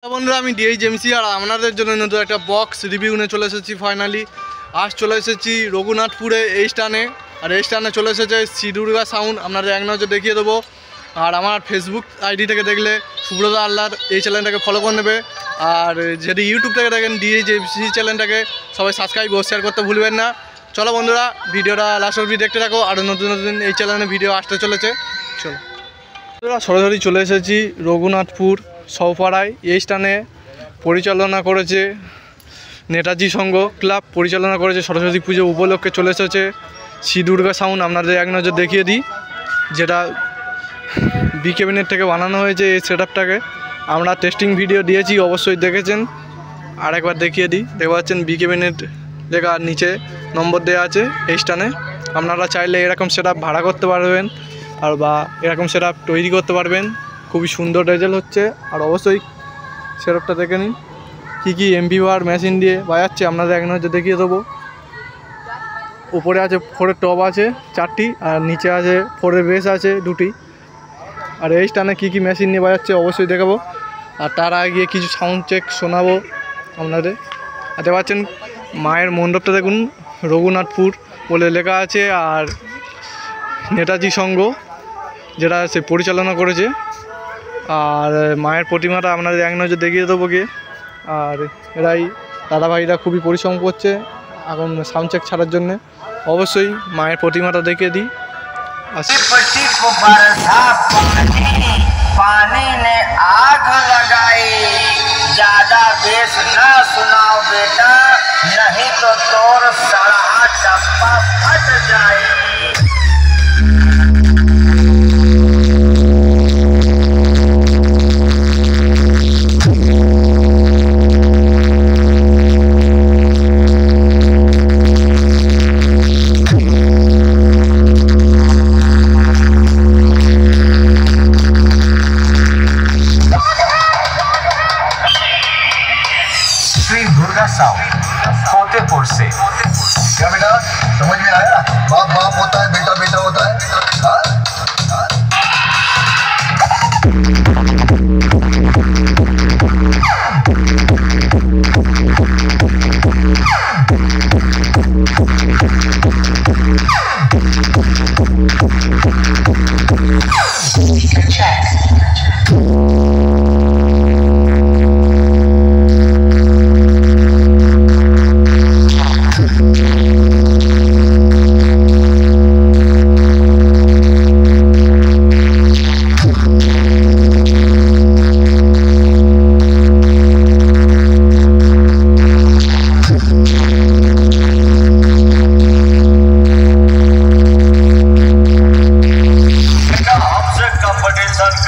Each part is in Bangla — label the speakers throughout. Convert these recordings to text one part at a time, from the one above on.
Speaker 1: বন্ধুরা আমি ডিএইচএমসি আর আপনাদের জন্য নতুন একটা বক্স রিভিউ নিয়ে চলে এসেছি। ফাইনালি আজ চলে এসেছি রঘুনাথপুরে এই স্টানে, আর এই স্টানে চলে এসেছে শ্রী দুর্গা সাউন্ড। আপনাদের এক নজর দেখিয়ে দেবো। আর আমার ফেসবুক আইডি থেকে দেখলে সুব্রত আল্লার এই চ্যানেলটাকে ফলো করে নেবে, আর যদি ইউটিউব থেকে দেখেন ডিএইচএমসি চ্যানেলটাকে সবাই সাবস্ক্রাইব ও শেয়ার করতে ভুলবেন না। চলো বন্ধুরা ভিডিওটা লাস্ট অবধি দেখতে থাকো, আর নতুন নতুন এই চ্যানেলে ভিডিও আসতে চলেছে। চলো বন্ধুরা সরাসরি চলে এসেছি রঘুনাথপুর সৌপাড়ায়। এই স্থানে পরিচালনা করেছে নেতাজি সংঘ ক্লাব, পরিচালনা করেছে সরস্বতী পুজো উপলক্ষে চলে এসেছে শ্রী দুর্গা সাউন্ড। আপনাদের এক নজর দেখিয়ে দিই, যেটা বি ক্যাবিনেট থেকে বানানো হয়েছে। এই সেটআপটাকে আমরা টেস্টিং ভিডিও দিয়েছি, অবশ্যই দেখেছেন। আর একবার দেখিয়ে দিই, দেখতে পাচ্ছেন বি ক্যাবিনেট লেখা, নিচে নম্বর দেওয়া আছে। এই স্থানে আপনারা চাইলে এরকম সেটআপ ভাড়া করতে পারবেন, আর বা এরকম সেটআপ তৈরি করতে পারবেন। খুবই সুন্দর রেজাল্ট হচ্ছে। আর অবশ্যই সেটআপটা দেখে নিন কী এমপিওয়ার মেশিন দিয়ে বাজাচ্ছে, আপনাদের এক নজর দেখিয়ে দেবো। উপরে আছে 4-এর টপ আছে 4টি, আর নিচে আছে 4-এর বেস আছে 2টি। আর এই স্টানে কী মেশিন নিয়ে বাজাচ্ছে অবশ্যই দেখাবো। আর তার আগে কিছু সাউন্ড চেক শোনাবো আপনাদের। আর দেখতে পাচ্ছেন মায়ের মণ্ডপটা দেখুন, রঘুনাথপুর বলে লেখা আছে, আর নেতাজি সংঘ যেটা সে পরিচালনা করেছে। আর মায়ের প্রতিমাটা আপনাদের এক নজর দেখিয়ে দেবো গিয়ে। আর এরাই দাদাভাইরা খুবই পরিশ্রম করছে এখন সাউন্ড চেক ছাড়ার জন্যে। অবশ্যই মায়ের প্রতিমাটা দেখিয়ে দিই।
Speaker 2: पानी ने आग लगाई, ज्यादा बेस ना सुनाओ बेटा, नहीं तो तोर सड़ा डब्बा फट जाए। श्री दुर्गा साउंड फतेहपुर से।
Speaker 3: क्या बेटा समझ में आया? बाप बाप होता है, बेटा बेटा होता है। हाँ?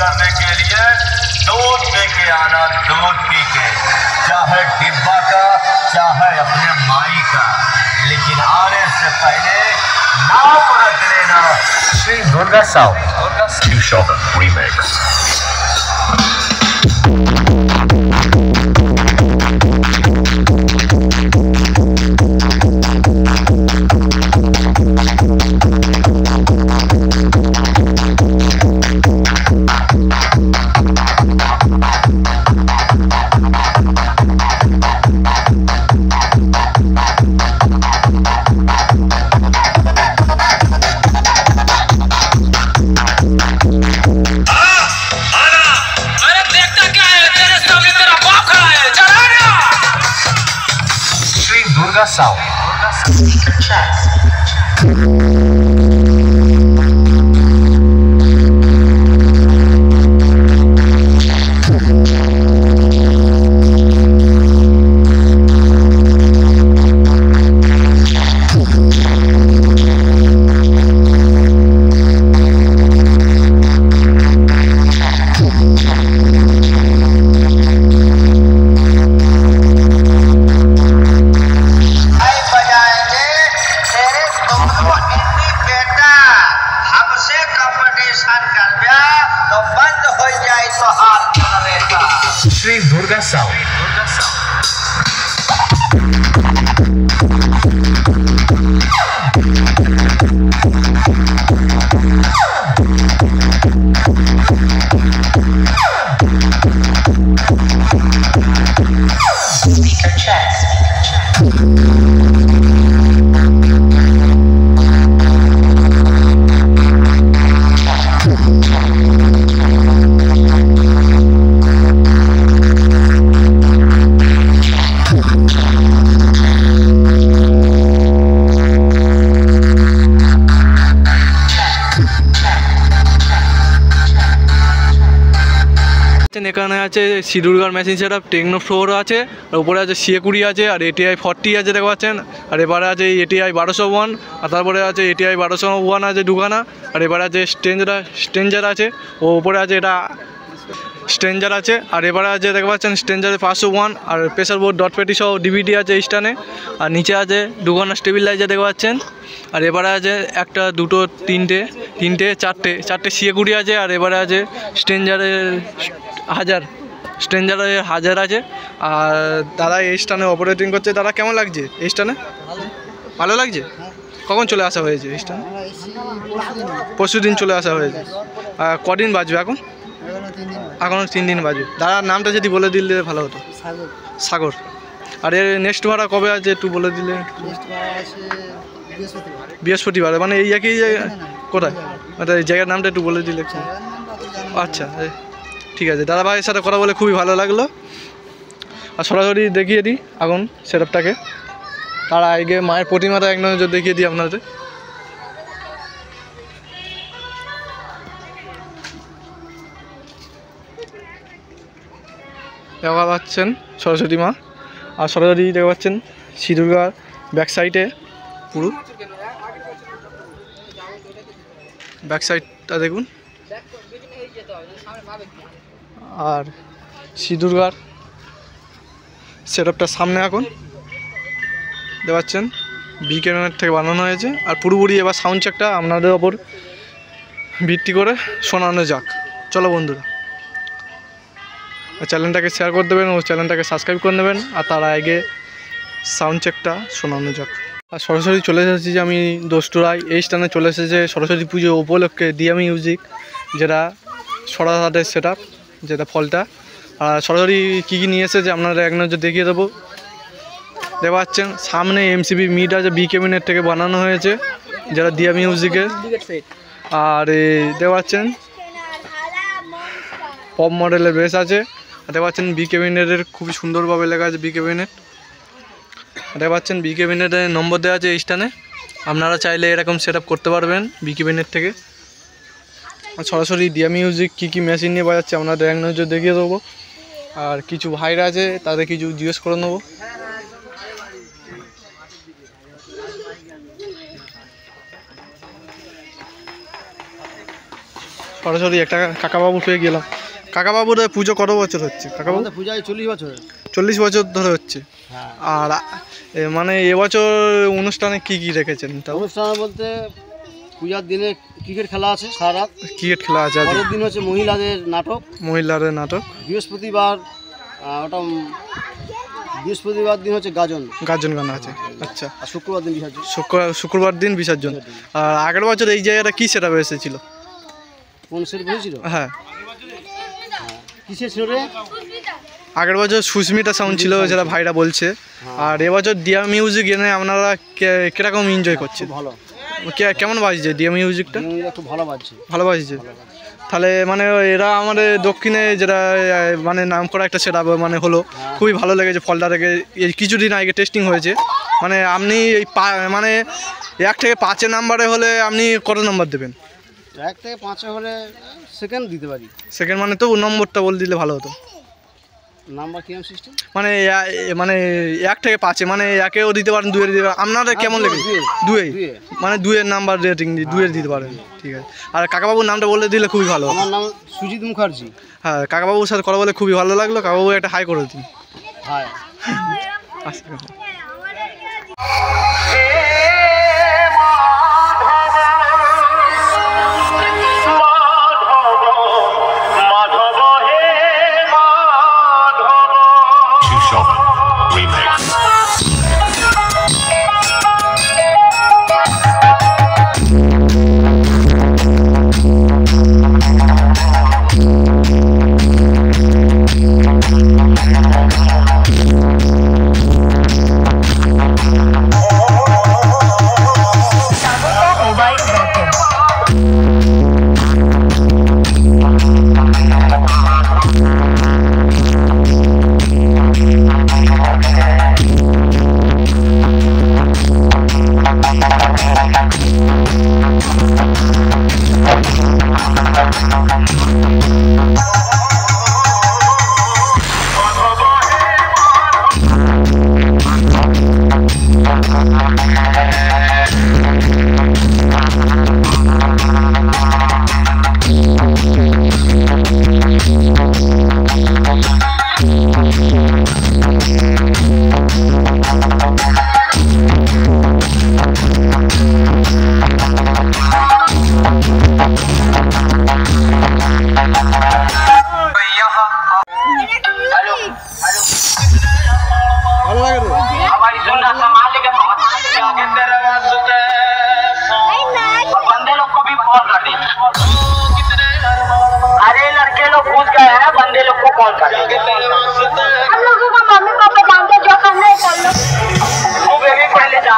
Speaker 3: करने के लिए दूध पी के आना, दूध पी के, चाहे डिब्बा का चाहे अपने माई का, लेकिन आने से पहले नाम रख लेना Shri Durga sound remix. Durga sound तो बंद हो जाए तो हाथ रहेगा श्री दुर्गा साउंड।
Speaker 1: এখানে আছে সিডুরগার machine set up, techno floor আছে, আর উপরে আছে CA20 আছে, আর ATI 40 আছে দেখতে পাচ্ছেন, আর এবারে আছে ATI 1201, আর তারপরে আছে ATI 1201 আছে দুখানা, আর এবারে আছে স্ট্রেঞ্জার আছে, ও উপরে আছে এটা স্ট্রেঞ্জার আছে, আর এবারে আছে দেখতে পাচ্ছেন স্ট্রেঞ্জারে 501, আর প্রেসার বোর্ড ডট পেটি সহ DVD আছে এই স্টানে, আর নিচে আছে দুখানা স্টেবিলাইজার দেখতে পাচ্ছেন, আর এবারে আছে একটা দুটো তিনটে চারটে CA20 আছে, আর এবারে আছে স্ট্রেঞ্জারের 1000 আছে। আর তারা এই স্টানে অপারেটিং করছে। তারা কেমন লাগছে এই স্টানে? ভালো লাগছে। কখন চলে আসা হয়েছে এই স্টানে? পরশু দিন চলে আসা হয়েছে। কদিন বাজবে এখন? এখনও 3 দিন বাজবে। দাদার নামটা যদি বলে দিলে ভালো হতো। সাগর। আর এর নেক্সট ভাড়া কবে আছে একটু বলে দিলে? বৃহস্পতিবার। মানে এই একই জায়গা? কোথায়? মানে এই জায়গার নামটা একটু বলে দিলে। আচ্ছা ঠিক আছে। দাদা ভাইয়ের সাথে কথা বলে খুবই ভালো লাগলো। আর সরাসরি দেখিয়ে দিই এখন সেট আপটাকে। তার আগে মায়ের প্রতিমাটা এক নজর দেখিয়ে দিই আপনাদের। দেখা পাচ্ছেন সরস্বতী মা, আর সরাসরি দেখা পাচ্ছেন শ্রী দুর্গার ব্যাক সাইডে, পুরো ব্যাক সাইডটা দেখুন। আর শ্রী দুর্গার সেট আপটার সামনে এখন দেখতে পাচ্ছেন বিকেএমের থেকে বানানো হয়েছে। আর পুরোপুরি এবার সাউন্ড চেকটা আপনাদের ওপর ভিত্তি করে শোনানো যাক। চলো বন্ধুরা, চ্যানেলটাকে শেয়ার করে দেবেন ও চ্যানেলটাকে সাবস্ক্রাইব করে নেবেন। আর তার আগে সাউন্ড চেকটা শোনানো যাক। আর সরাসরি চলে এসেছি যে আমি দোস্তরায় এই স্থানে চলে এসেছে সরস্বতী পুজো উপলক্ষে দিয়া মিউজিক, যেটা সরাহাটের সেট আপ, যেটা ফলটা। আর সরাসরি কী কী নিয়ে এসেছে আপনারা এক নজর দেখিয়ে দেবো। দেখতে পাচ্ছেন সামনে MCB মিট আছে, বি ক্যাবিনেট থেকে বানানো হয়েছে, যেটা দিয়া মিউজিকের। আর দেখতে পাচ্ছেন পপ মডেলের বেস আছে। দেখতে পাচ্ছেন বি ক্যাবিনেটের খুবই সুন্দরভাবে লেখা আছে বি ক্যাবিনেট। দেখতে পাচ্ছেন বি ক্যাবিনেটের নম্বর দেওয়া আছে এই স্থানে। আপনারা চাইলে এরকম সেট আপ করতে পারবেন বি ক্যাবিনেট থেকে। আর সরাসরি দিয়া মিউজিক কী কী মেশিন নিয়ে বাজাচ্ছে আপনাদের এক নজর দেখিয়ে দেবো। আর কিছু ভাইরা আছে তাদের কিছু জিজ্ঞেস করে নেবো। সরাসরি একটা কাকাবাবু পেয়ে গেলাম। কাকাবাবুর পুজো কত বছর হচ্ছে? কাকাবাবু
Speaker 4: পূজায় 40 বছর।
Speaker 1: 40 বছর ধরে হচ্ছে। আর মানে এবছর অনুষ্ঠানে কি কি রেখেছেন?
Speaker 4: অনুষ্ঠানে বলতে পূজার দিনে ক্রিকেট খেলা আছে, সারা রাত
Speaker 1: ক্রিকেট খেলা আছে।
Speaker 4: পরের দিন হচ্ছে মহিলাদের নাটক।
Speaker 1: বৃহস্পতিবার
Speaker 4: দিন হচ্ছে গাজন
Speaker 1: গান আছে। আচ্ছা।
Speaker 4: আর শুক্রবার দিন বিসর্জন।
Speaker 1: শুক্রবার দিন বিসর্জন। আর আগের বছর এই জায়গাটা কি সেট আপ এসেছিল?
Speaker 4: কোন সেট হয়েছিল?
Speaker 1: হ্যাঁ,
Speaker 4: কিসের ছিল রে?
Speaker 1: আগের বছর সুস্মিতা সাউন্ড ছিল, যেটা ভাইরা বলছে। আর এবছর দিয়া মিউজিক এনে আপনারা কিরকম এনজয় করছেন?
Speaker 4: ভালো।
Speaker 1: কেমন বাজছে দিয়া মিউজিকটা?
Speaker 4: খুব ভালো বাজছে।
Speaker 1: ভালো বাজছে। তাহলে মানে এরা আমাদের দক্ষিণে যেটা মানে নাম করা একটা সেট আপ মানে হলো, খুবই ভালো লেগেছে। ফলটা থেকে এই কিছুদিন আগে টেস্টিং হয়েছে। মানে আপনি এই মানে 1 থেকে 5 নাম্বারে হলে আপনি কত নম্বর দেবেন?
Speaker 4: 1 থেকে 5 হলে সেকেন্ড দিতে পারি।
Speaker 1: সেকেন্ড মানে তো নম্বরটা বলে দিলে ভালো হতো।
Speaker 4: নাম্বার কিরকম সিস্টেম?
Speaker 1: মানে 1 থেকে 5, মানে 1-এও দিতে পারেন, 2-এর দিতে পারেন। আপনাদের কেমন লেগেছে? 2-এ মানে 2-এর নাম্বার রেটিং 2-এর দিতে পারেন। ঠিক আছে। আর কাকাবাবুর নামটা বলে দিলে খুবই ভালো।
Speaker 4: আমার নাম সুজিত মুখার্জি।
Speaker 1: হ্যাঁ, কাকাবাবুর সাথে কথা বলে খুবই ভালো লাগলো। কাকাবাবু একটা হাই করে দিন।
Speaker 4: হাই।
Speaker 1: আচ্ছা। ভালো লাগে তো?
Speaker 2: हमारी दुनिया संभाल लेके आगे तेरे बंदे लोग को भी कॉल कर दे। अरे लड़के लोग पूछ गए हैं, बंदे लोग को कॉल कर दे।
Speaker 5: हम लोगों का मम्मी पापा जानते जो करना है कर लो।
Speaker 2: तू बेबी पहले जा।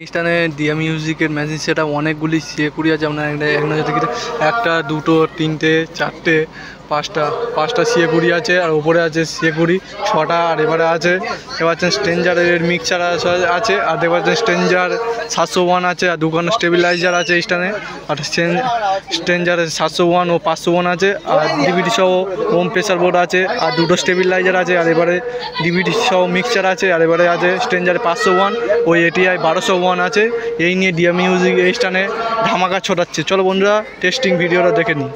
Speaker 1: স্থানে ডিয়া মিউজিকের ম্যাজিক সেট আপ অনেকগুলি সিএকুড়ি আছে। আপনার একটা দুটো তিনটে চারটে পাঁচটা সিএকুড়ি আছে, আর ওপরে আছে সিএকুড়ি ছটা, আর এবারে আছে এবার স্ট্রেঞ্জারের মিক্সার আছে, আর দেখতে পাচ্ছেন স্ট্রেঞ্জার 701 আছে, আর দুখানা স্টেবিলাইজার আছে স্থানে, আর স্ট্রেঞ্জারের 701 ও 501 আছে, আর ডিভিডি সহ হোম প্রেসার বোর্ড আছে, আর দুটো স্টেবিলাইজার আছে, আর এবারে ডিভিডি সহ মিক্সার আছে, আর এবারে আছে স্ট্রেঞ্জার 501 ও এটিআই 1201 আছে। এই নিয়ে ডিয়া মিউজিক এই স্থানে ধামাকা ছোটাচ্ছে। চলো বন্ধুরা টেস্টিং ভিডিওটা দেখে নিই।